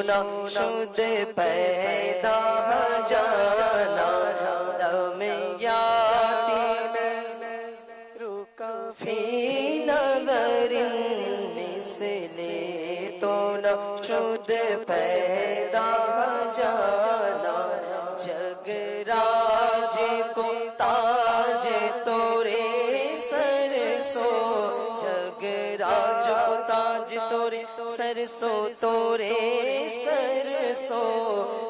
نہ شد پیدا جانا رم یاتی رکا فی نظر مثل تو نہ شد پیدا جانا جگ راج کو تاج تورے سر سو جگ راج کو تاج تورے سر سو تورے سر سو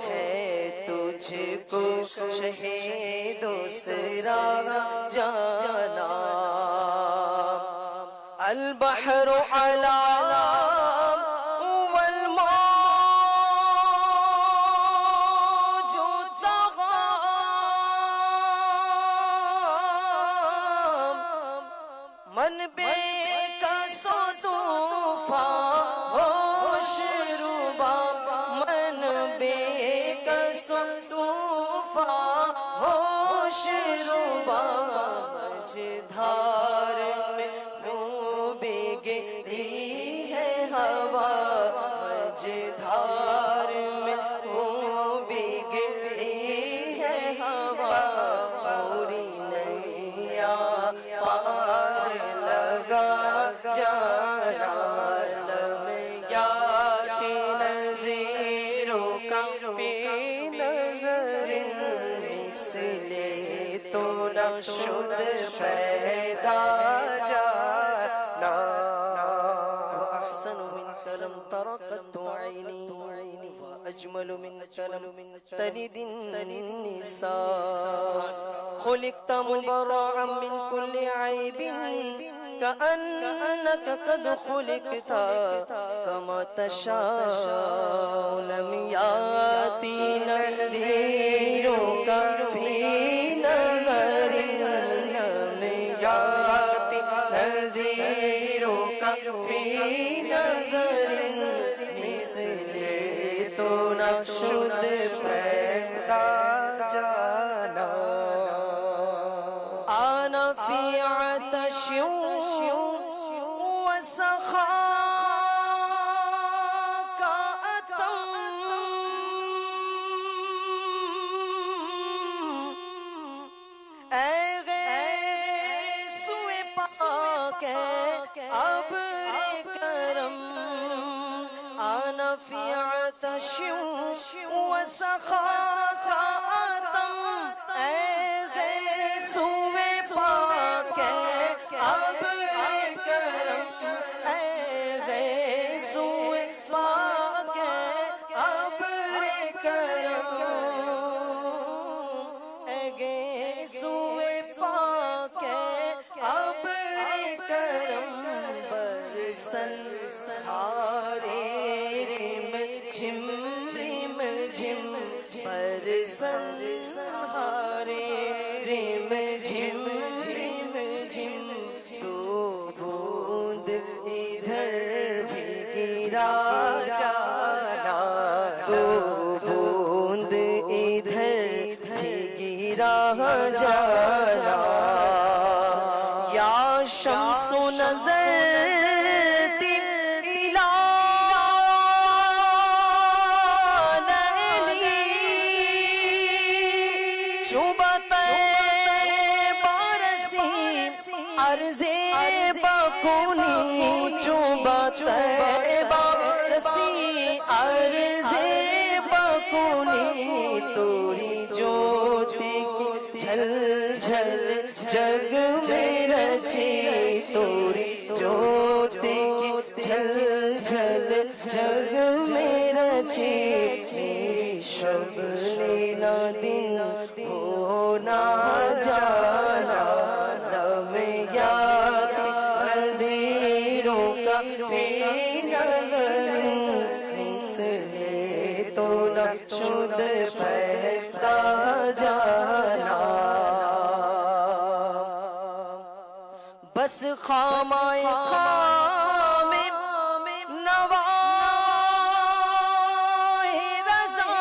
ہے تجھ کو شہید دوسرا جانا البحر علی من بے کس و طوفان ہوش ربا من بے کس و طوفان ہوش ربا مجھدار میں ہوں بگڑی ہے ہوا مجھدار میں ہوں بگڑی ہے ہوا موری نیا پار لگا جانا لم یاتی نظیروں کا پی نظر مثل تو نہ شد پیدا جانا وأحسن منك لم تر قط عيني وأجمل منك لم تلد النساء خلقت مبرأ من كل عيب كأنك قد خلقت كما تشاء لم يأتي نذيرك في نظر لم يأتي نذيرك في نظر مثل تو نہ شد پیدا جانا آنا فی عطش وسخاء كأتم اے غیث پاک ابر کرم آنا فی عطش وسخاء كأتم اے غیث پاک ابر کرم اے غیث پاک ابر کرم اے غیث پاک ابر کرم برسن ہارے رم جھم رم جھم برسن ہارے رم جھم رم جھم تو بوند ادھر بھی گرا جانا تو بوند ادھر بھی گرا جانا یا شمس نظر عرض بکونی چوبہ طیبہ رسی عرض بکونی توری جوتی کی جھل جھل جگ میں رچی توری جوتی کی جھل جھل جگ میں رچی شب لینا دن ہونا جانا رم یاتی نظیروں کا فی نظر مثل تو نہ شد پیدا جانا بس خامائے خام نوائے رضا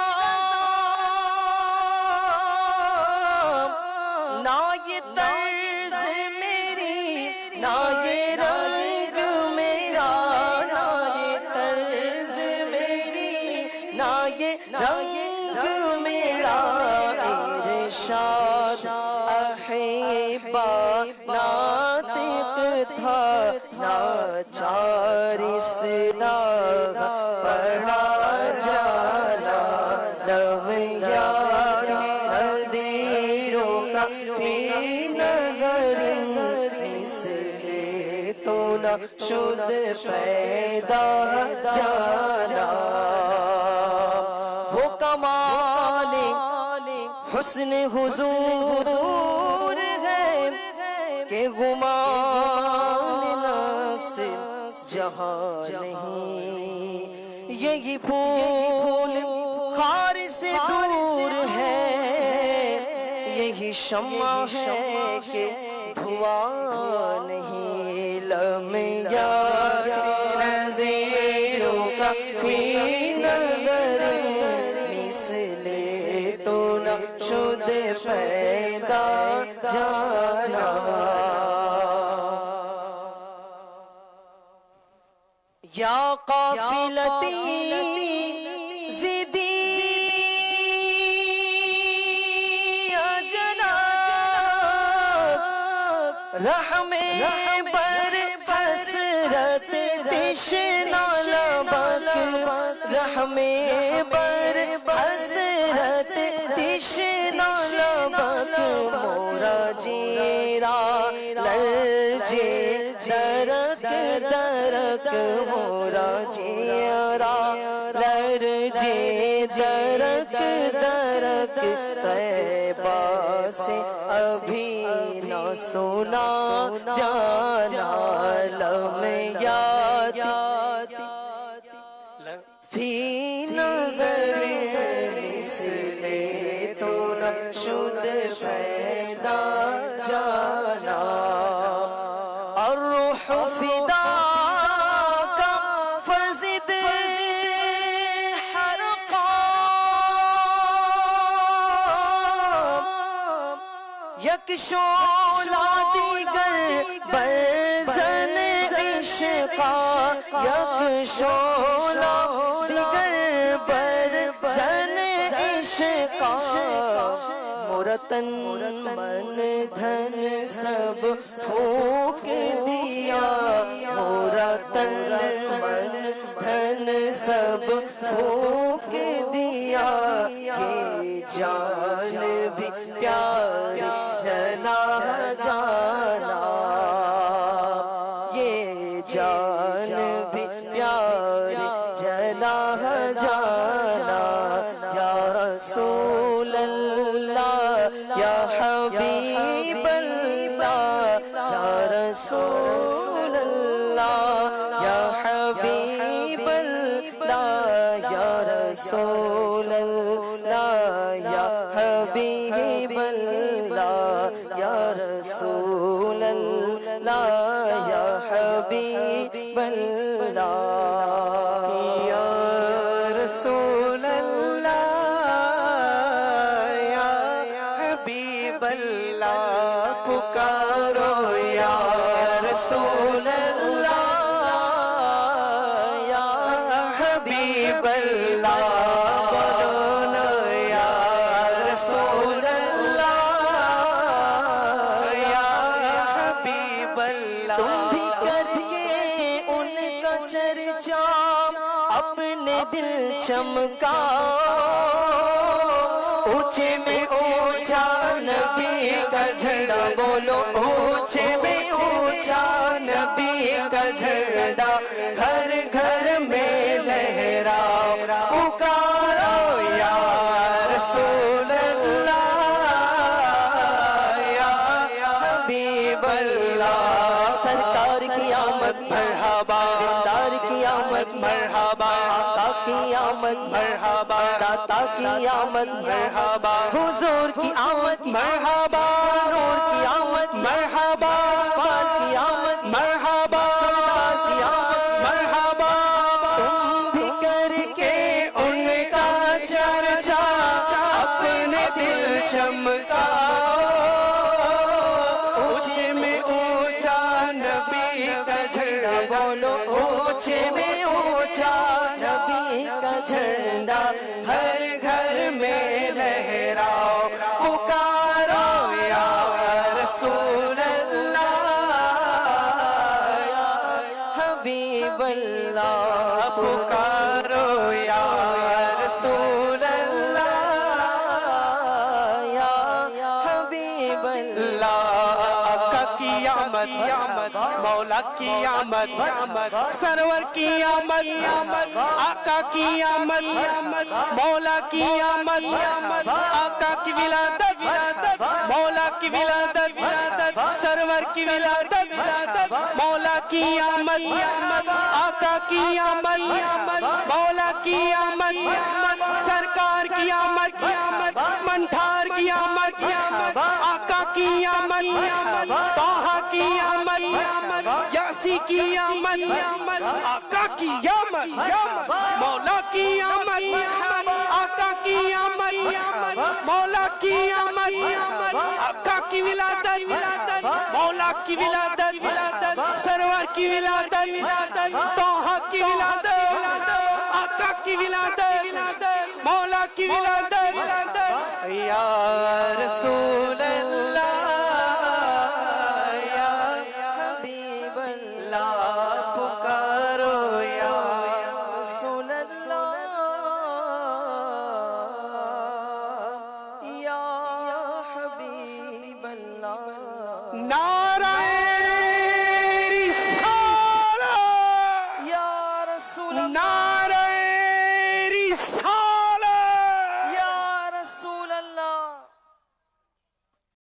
نہ یہ طرز میری نہ یہ رنگ میرا نہ یہ طرز میری ناچار اسلام پڑھا جانا لمیار حدیروں کا فی نظر مثل تو نہ شد پیدا جانا وہ کمال حسن حضور ہے کہ گمان نقص جہاں نہیں یہی پھول خار سے دور ہے یہی شمع ہے کہ دھواں نہیں لمیار نظیروں کا فی نظر مثل تو نہ شد پیدا جانا یا قافلتی زدی اجلا رحم پر حسرت تشنا لبک رحم پر حسرت تشنا لبک مورا جیرا لرجے درک درک مورا جیرا لرجے درک درک طیبہ سے ابھی نہ سنا جانا لمیات فی نظر مثل تو نہ شد پیدا جانا الروح فدا کا فزد حرقا یک شعلہ دیگر برزن عشقا یک شعلہ دیگر برزن عشقا مرتن من دھن سب پھونک دیا مرتن من دھن سب پھونک دیا یہ جان بھی پیاری جلا جانا یہ جان بھی پیاری جلا جانا یا رسول اللہ یا حبیب اللہ یا رسول اللہ یا حبیب اللہ یا رسول اللہ یا حبیب اللہ یا رسول اللہ یا حبیب اللہ یا رسول اللہ پکارو یا رسول اللہ یا حبیب اللہ بولو نا یا رسول اللہ یا حبیب اللہ تم بھی کریے ان کا چرچا اپنے دل چمکا اونچے میں اونچا نبی کا جھنڈا بولو اونچے میں اونچا نبی کا جھنڈا گھر گھر میں لہراؤ پکارو یا رسول اللہ یا حبیب اللہ سرکار کی آمد مرحبا دلدار کی آمد مرحبا آقا کی آمد مرحبا داتا کی آمد مرحبا حضور کی آمد مرحبا نور کی آمد مرحبا اجمال کی آمد مرحبا سردار کی آمد مرحبا تم بھی کر کے ان کا چرچا اپنے دل چمکاؤ اونچے میں اونچا نبی کا جھنڈا بولو اونچے میں اونچا نبی کا جھنڈا ہر گھر میں لہراؤ پکارو یا رسول اللہ یا حبیب اللہ پکارو یا رسول اللہ یا حبیب اللہ آقا کی آمد مولا کی آمد سرور کی آمد آقا کی آمد مولا کی آمد آقا کی ولادت مولا کی ولادت سرور کی ولادت مولا کی آمد آقا کی آمد مولا کی آمد سرکار کی آمد منٹھار کی آمد آقا کی آمد طٰہٰ کی آمد یاسی کی آمد آقا کی آمد مولا کی آمد آقا کی آمد مولا کی آمد آقا کی ولادت مولا کی ولادت سرور کی ولادت طٰہٰ کی ولادت آقا کی ولادت مولا کی ولادت یا رسول اللہ یا حبیب اللہ پکارو یا رسول اللہ یا حبیب اللہ نعرہ رسالت یا رسول اللہ نعرہ رسالت